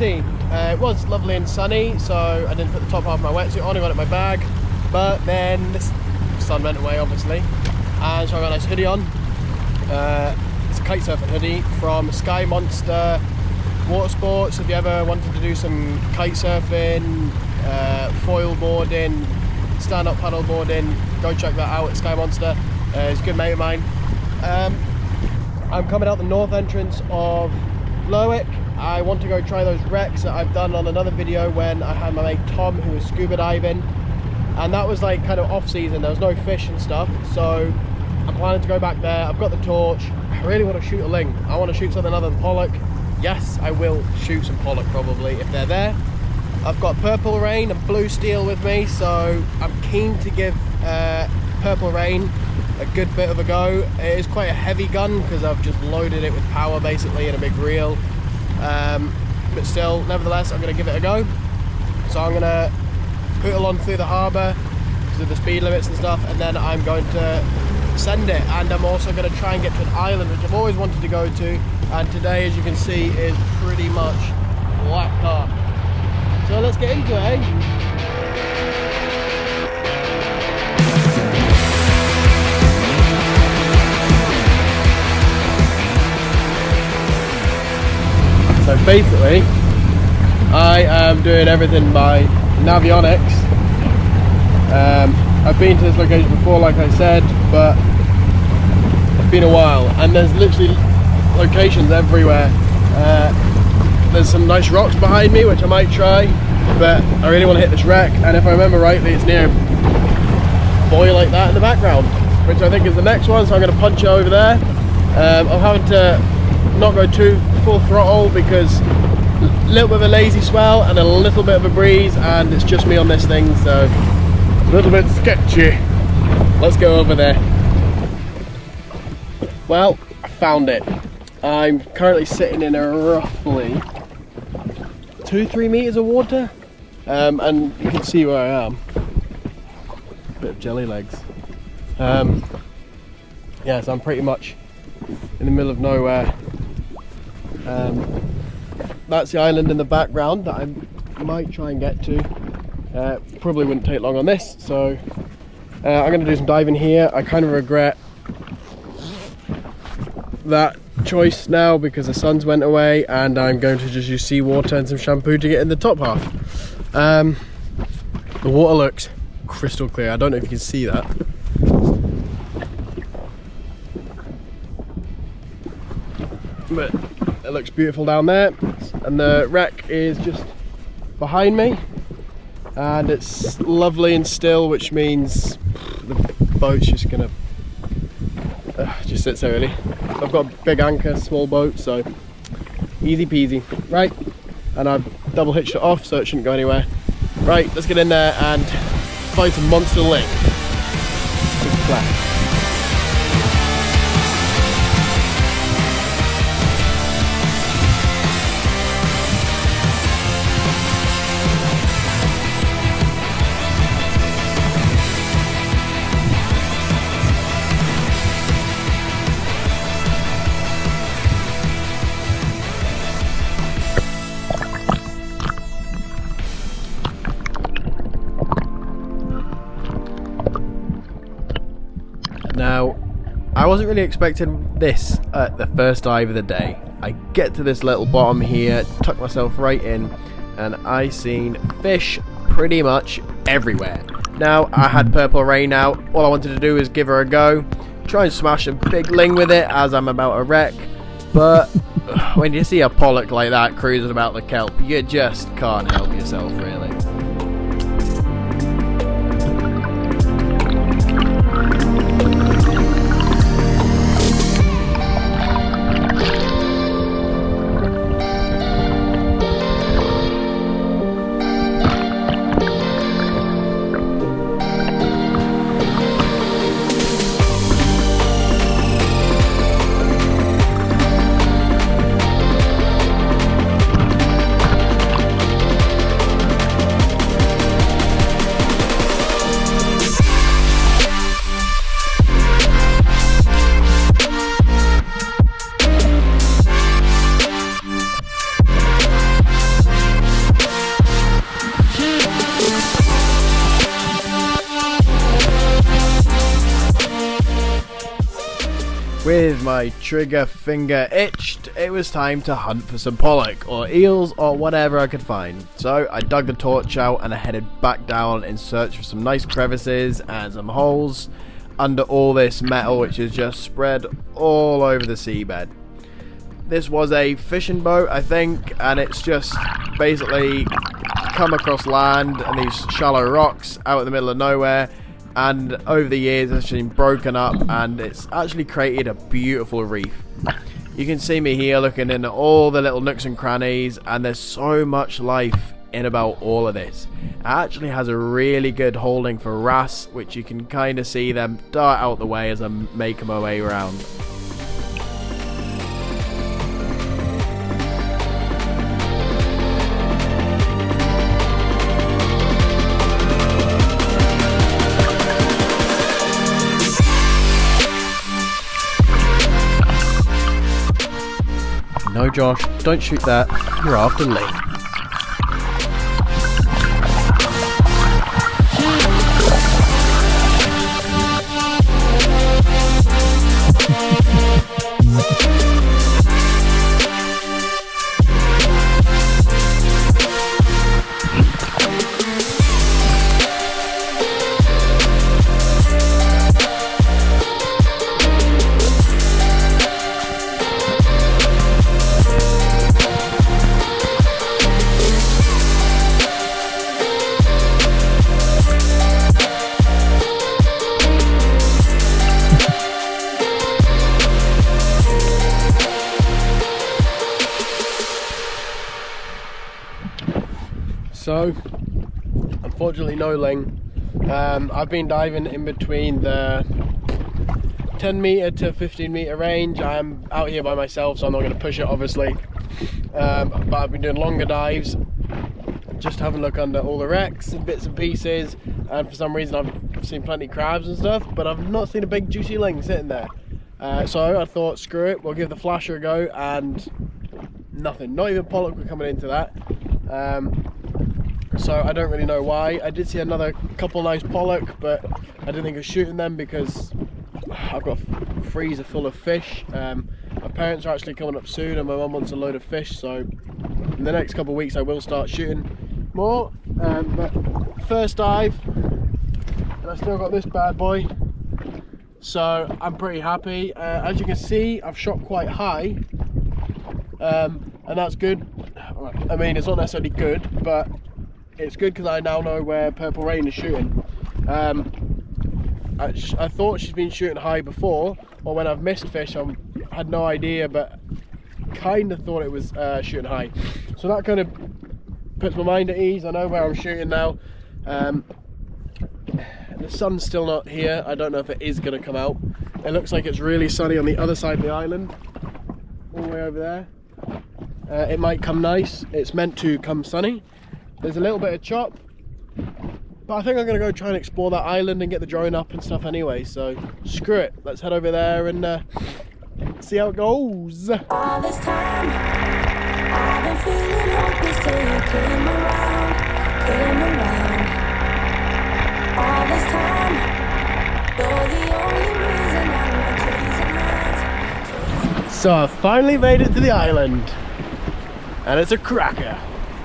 see, it was lovely and sunny, so I didn't put the top half of my wetsuit on, I got it in my bag, but then the sun went away obviously, and so I got a nice hoodie on. It's a kite surfing hoodie from Sky Monster Water Sports. If you ever wanted to do some kite surfing, foil boarding, stand-up paddle boarding, go check that out at Sky Monster. It's a good mate of mine. I'm coming out the north entrance of Lerwick. I want to go try those wrecks that I've done on another video when I had my mate Tom, who was scuba diving, and that was like kind of off season, there was no fish and stuff, so I'm planning to go back there. I've got the torch. I really want to shoot a ling. I want to shoot something other than pollock. Yes, I will shoot some pollock probably if they're there. I've got purple rain and blue steel with me, so I'm keen to give purple rain a good bit of a go. It is quite a heavy gun because I've just loaded it with power basically in a big reel, but still, nevertheless, I'm going to give it a go. So I'm going to poodle on through the harbour because of the speed limits and stuff, and then I'm going to send it. And I'm also going to try and get to an island which I've always wanted to go to, and today, as you can see, is pretty much flat car. So let's get into it, eh? So basically, I am doing everything by Navionics. I've been to this location before, like I said, but it's been a while, and there's literally locations everywhere. There's some nice rocks behind me, which I might try, but I really want to hit this wreck, and if I remember rightly, it's near a buoy like that in the background, which I think is the next one, so I'm going to punch it over there. I'm having to not go too full throttle because a little bit of a lazy swell and a little bit of a breeze, and it's just me on this thing, so a little bit sketchy. Let's go over there. Well, I found it. I'm currently sitting in a roughly 2-3 meters of water, and you can see where I am. Bit of jelly legs. Yeah, so I'm pretty much in the middle of nowhere. That's the island in the background that I might try and get to. Probably wouldn't take long on this, so I'm going to do some diving here. I kind of regret that choice now because the sun's went away, and I'm going to just use seawater and some shampoo to get in the top half. The water looks crystal clear. I don't know if you can see that. But it looks beautiful down there, and the wreck is just behind me, and it's lovely and still, which means the boat's just gonna just sits there really. I've got a big anchor, small boat, so easy peasy. Right, and I've double hitched it off so it shouldn't go anywhere. Right, let's get in there and find some monster ling. Big flat. Now, I wasn't really expecting this at the first dive of the day. I get to this little bottom here, tuck myself right in, and I seen fish pretty much everywhere. Now, I had purple rain out. All I wanted to do is give her a go, try and smash a big ling with it as I'm about to wreck. But when you see a pollock like that cruising about the kelp, you just can't help yourself, really. With my trigger finger itched, it was time to hunt for some pollock or eels or whatever I could find. So I dug the torch out and I headed back down in search for some nice crevices and some holes under all this metal which is just spread all over the seabed. This was a fishing boat, I think, and it's just basically come across land and these shallow rocks out in the middle of nowhere. And over the years it's been broken up and it's actually created a beautiful reef. You can see me here looking in at all the little nooks and crannies, and there's so much life in about all of this. It actually has a really good holding for wrasse, which you can kind of see them dart out the way as I make my way around. No, Josh, don't shoot that. You're after Ling. So, unfortunately no ling. I've been diving in between the 10 metre to 15 metre range. I'm out here by myself, so I'm not going to push it obviously. But I've been doing longer dives, just having a look under all the wrecks and bits and pieces, and for some reason I've seen plenty of crabs and stuff, but I've not seen a big juicy ling sitting there. So I thought, screw it, we'll give the flasher a go, and nothing, not even pollock were coming into that. So I don't really know why. I did see another couple nice pollock, but I didn't think of shooting them because I've got a freezer full of fish. My parents are actually coming up soon and my mum wants a load of fish, so in the next couple of weeks I will start shooting more. But first dive, and I still got this bad boy, so I'm pretty happy. As you can see, I've shot quite high, and that's good. I mean, it's not necessarily good, but it's good because I now know where Purple Rain is shooting. I thought she's been shooting high before, or when I've missed fish I had no idea, but kind of thought it was shooting high. So that kind of puts my mind at ease. I know where I'm shooting now. The sun's still not here. I don't know if it is going to come out. It looks like it's really sunny on the other side of the island, all the way over there. It might come nice. It's meant to come sunny. There's a little bit of chop, but I think I'm going to go try and explore that island and get the drone up and stuff anyway, so screw it. Let's head over there and see how it goes. All this time, I've been feeling hopeless till you came around. All this time, you're the only reason I'm chasing lights. So I finally made it to the island, and it's a cracker,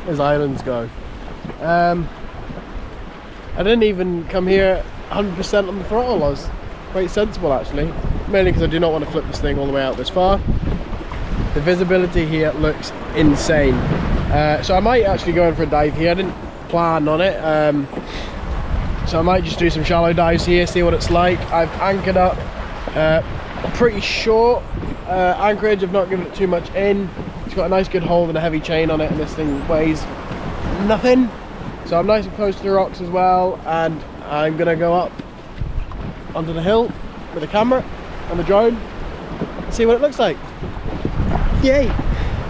as islands go. I didn't even come here 100% on the throttle. I was quite sensible actually, mainly because I do not want to flip this thing all the way out this far. The visibility here looks insane, so I might actually go in for a dive here. I didn't plan on it, so I might just do some shallow dives here, see what it's like. I've anchored up pretty short anchorage. I've not given it too much in. It's got a nice good hold and a heavy chain on it, and this thing weighs nothing, so I'm nice and close to the rocks as well, and I'm gonna go up onto the hill with the camera and the drone and see what it looks like. Yay!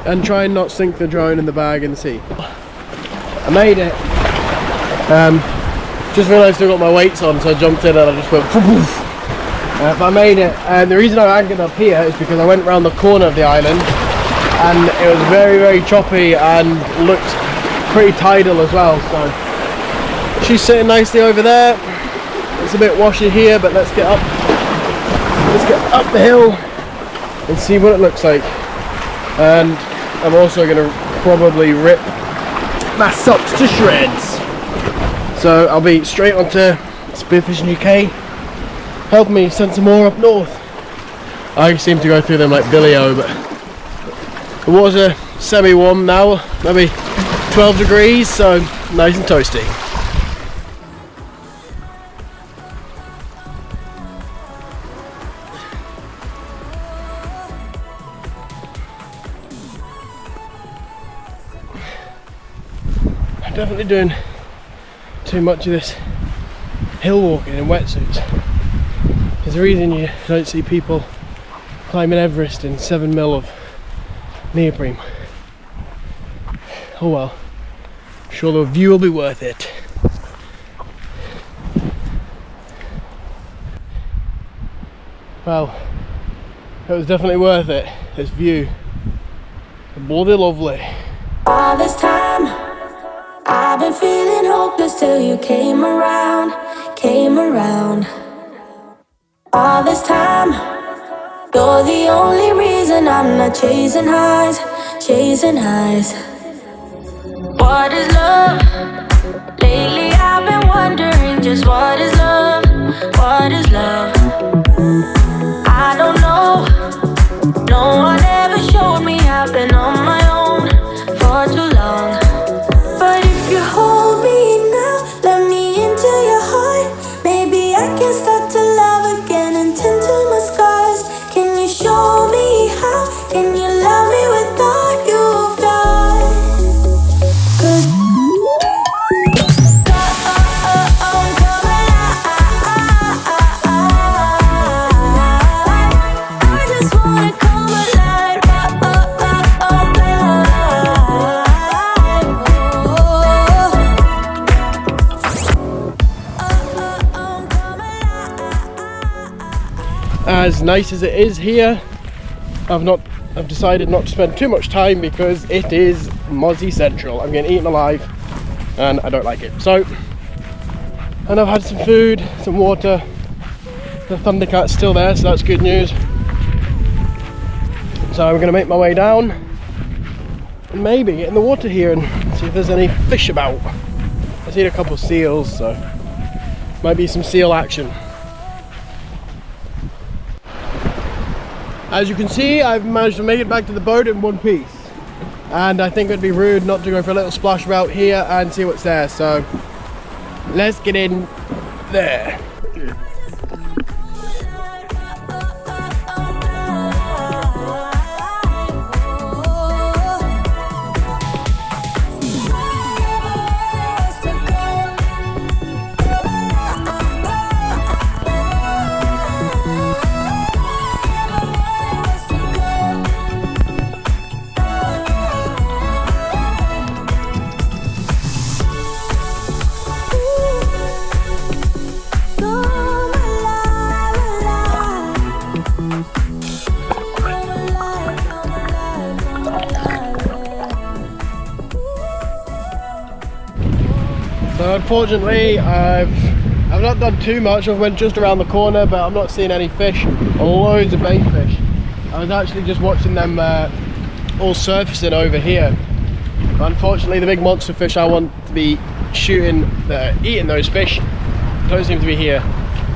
And try and not sink the drone in the bag in the sea. I made it. Just realised I still got my weights on, so I jumped in and I just went poof. But I made it, and the reason I anchored up here is because I went around the corner of the island and it was very, very choppy and looked pretty tidal as well. So she's sitting nicely over there. It's a bit washy here, but let's get up the hill and see what it looks like. And I'm also going to probably rip my socks to shreds. So I'll be straight onto Spearfishing UK. Help me send some more up north. I seem to go through them like Billy-O, but the water's semi-warm now, maybe 12 degrees, so nice and toasty. I'm definitely doing too much of this hill walking in wetsuits. There's a reason you don't see people climbing Everest in 7mm of neoprene. Oh well, I'm sure the view will be worth it. Well, it was definitely worth it, this view. Bloody lovely. All this time, I've been feeling hopeless till you came around, came around. All this time, you're the only reason I'm not chasing highs, chasing highs. What is love? Lately I've been wondering just what is love, what is love? I don't know, no one ever showed me, I've been on my own for too long. But if you hold me now, let me into your heart, maybe I can start to love again and tend to my scars. Can you show me how? Can you love me with all you've done? 'Cause I'm coming alive. I just wanna come alive. As nice as it is here, I've decided not to spend too much time because it is mozzie central. I'm getting eaten alive and I don't like it. So, and I've had some food, some water. The thundercat's still there, so that's good news. So I'm going to make my way down and maybe get in the water here and see if there's any fish about. I've seen a couple of seals, so might be some seal action. As you can see, I've managed to make it back to the boat in one piece, and I think it'd be rude not to go for a little splash about here and see what's there, so let's get in there. So unfortunately, I've not done too much. I went just around the corner, but I'm not seeing any fish. Loads of bait fish. I was actually just watching them all surfacing over here. But unfortunately, the big monster fish I want to be shooting, eating those fish, don't seem to be here.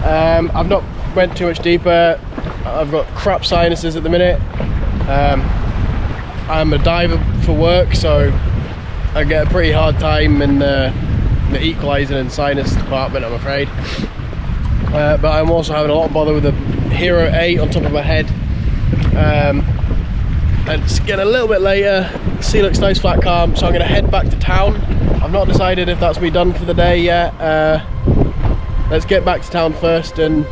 I've not went too much deeper. I've got crap sinuses at the minute. I'm a diver for work, so I get a pretty hard time in the equalizing and sinus department, I'm afraid. But I'm also having a lot of bother with the Hero 8 on top of my head. And it's getting a little bit later. The sea looks nice, flat, calm, so I'm going to head back to town. I've not decided if that's me done for the day yet. Let's get back to town first and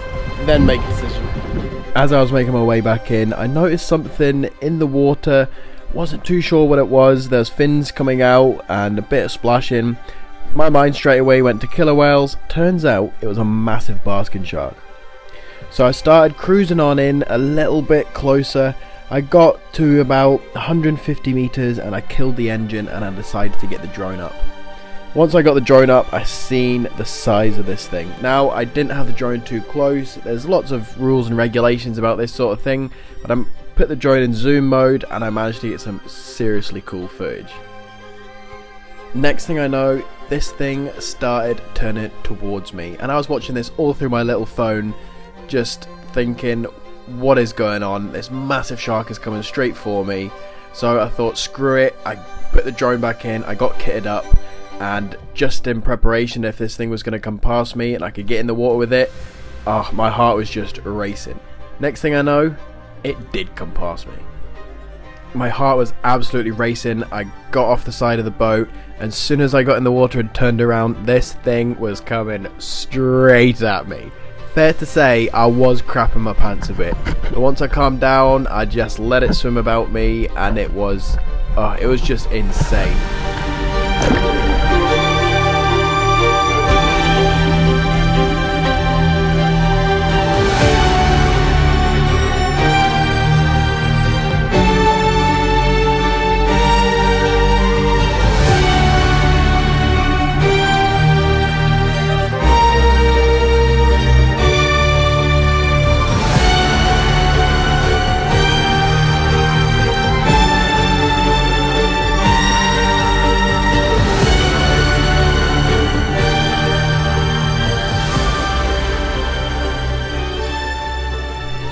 then make a decision. As I was making my way back in, I noticed something in the water. Wasn't too sure what it was. There's fins coming out and a bit of splashing. My mind straight away went to killer whales. Turns out it was a massive basking shark. So I started cruising on in a little bit closer. I got to about 150 meters and I killed the engine and I decided to get the drone up. Once I got the drone up, I seen the size of this thing. Now, I didn't have the drone too close. There's lots of rules and regulations about this sort of thing, but I'm put the drone in zoom mode, and I managed to get some seriously cool footage. Next thing I know, this thing started turning towards me, and I was watching this all through my little phone, just thinking, what is going on? This massive shark is coming straight for me. So I thought, screw it, I put the drone back in, I got kitted up, and just in preparation if this thing was going to come past me and I could get in the water with it, my heart was just racing. Next thing I know, it did come past me. My heart was absolutely racing. I got off the side of the boat, and as soon as I got in the water and turned around, this thing was coming straight at me. Fair to say, I was crapping my pants a bit, but once I calmed down, I just let it swim about me, and it was just insane.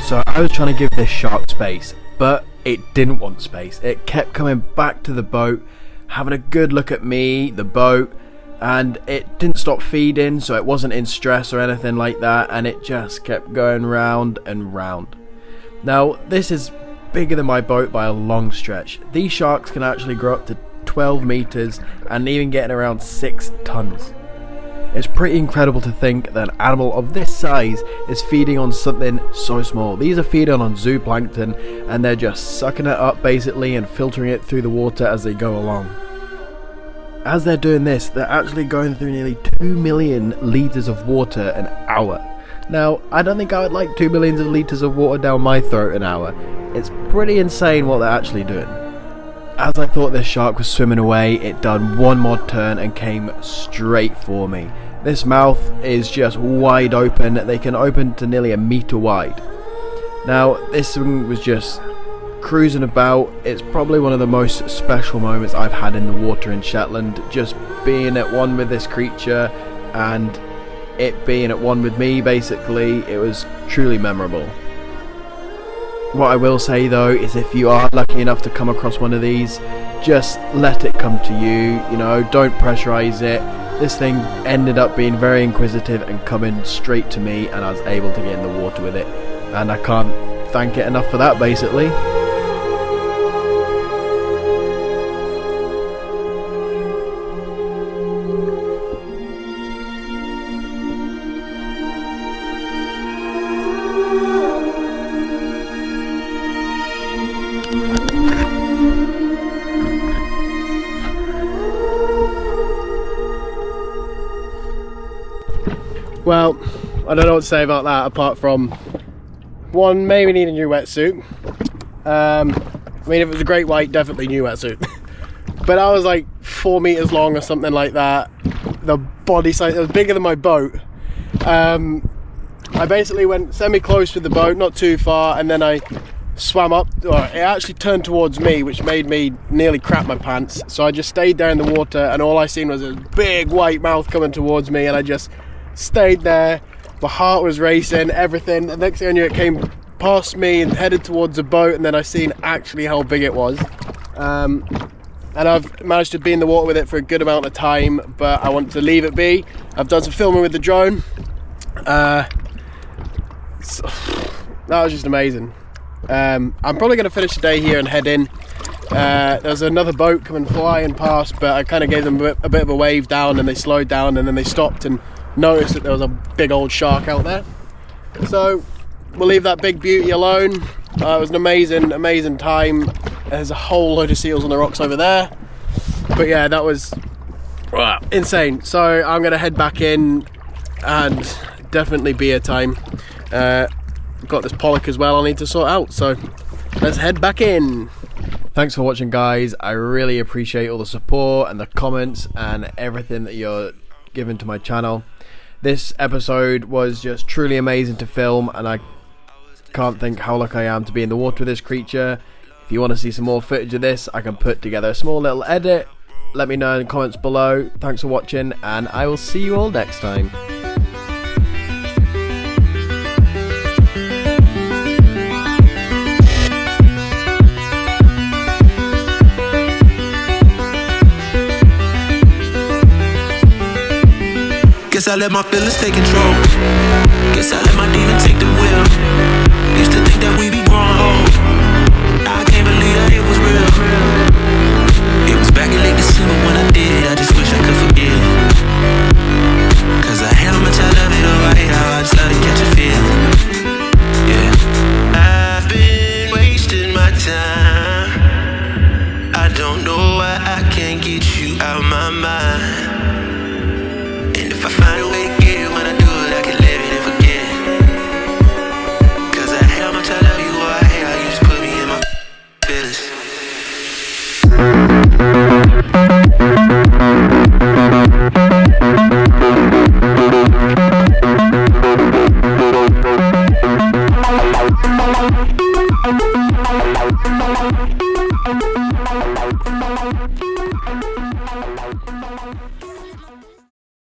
So I was trying to give this shark space, but it didn't want space. It kept coming back to the boat, having a good look at me, the boat, and it didn't stop feeding, so it wasn't in stress or anything like that, and it just kept going round and round. Now, this is bigger than my boat by a long stretch. These sharks can actually grow up to 12 meters and even getting around 6 tons. It's pretty incredible to think that an animal of this size is feeding on something so small. These are feeding on zooplankton, and they're just sucking it up basically and filtering it through the water as they go along. As they're doing this, they're actually going through nearly 2 million litres of water an hour. Now, I don't think I would like 2 million litres of water down my throat an hour. It's pretty insane what they're actually doing. As I thought this shark was swimming away, it done one more turn and came straight for me. This mouth is just wide open. They can open to nearly 1 meter wide. Now, this one was just cruising about. It's probably one of the most special moments I've had in the water in Shetland. Just being at one with this creature and it being at one with me, basically, it was truly memorable. What I will say though is if you are lucky enough to come across one of these, just let it come to you, don't pressurize it. This thing ended up being very inquisitive and coming straight to me, and I was able to get in the water with it, and I can't thank it enough for that basically. Well, I don't know what to say about that apart from one, maybe need a new wetsuit. I mean, if it was a great white, definitely new wetsuit. But I was like 4 meters long or something like that. The body size, it was bigger than my boat. I basically went semi-close with the boat, not too far, and then I swam up. It actually turned towards me, which made me nearly crap my pants. So I just stayed there in the water, and all I seen was a big white mouth coming towards me, and I just stayed there. My heart was racing, everything. The next thing I knew, it came past me and headed towards the boat, and then I seen actually how big it was. And I've managed to be in the water with it for a good amount of time, but I want to leave it be. I've done some filming with the drone. So, that was just amazing. I'm probably going to finish the day here and head in. There's another boat coming flying past, but I kind of gave them a bit of a wave down, and they slowed down, and then they stopped and noticed that there was a big old shark out there. So we'll leave that big beauty alone. It was an amazing time. There's a whole load of seals on the rocks over there, but yeah, that was insane. So I'm gonna head back in, and definitely beer time. Got this pollock as well I need to sort out, so let's head back in. Thanks for watching, guys. I really appreciate all the support and the comments and everything that you're giving to my channel. This episode was just truly amazing to film, and I can't think how lucky I am to be in the water with this creature. If you want to see some more footage of this, I can put together a small little edit. Let me know in the comments below. Thanks for watching, and I will see you all next time. Guess I let my feelings take control. Guess I let my demon take the wheel. Used to think that we be growing old. I can't believe that it was real. It was back in late December when I did it. I just wish I could forget. Cause I hate how much I love it, or I hate how I just love to catch a feel. Yeah, I've been wasting my time. I don't know why I can't get you out my mind. And if I find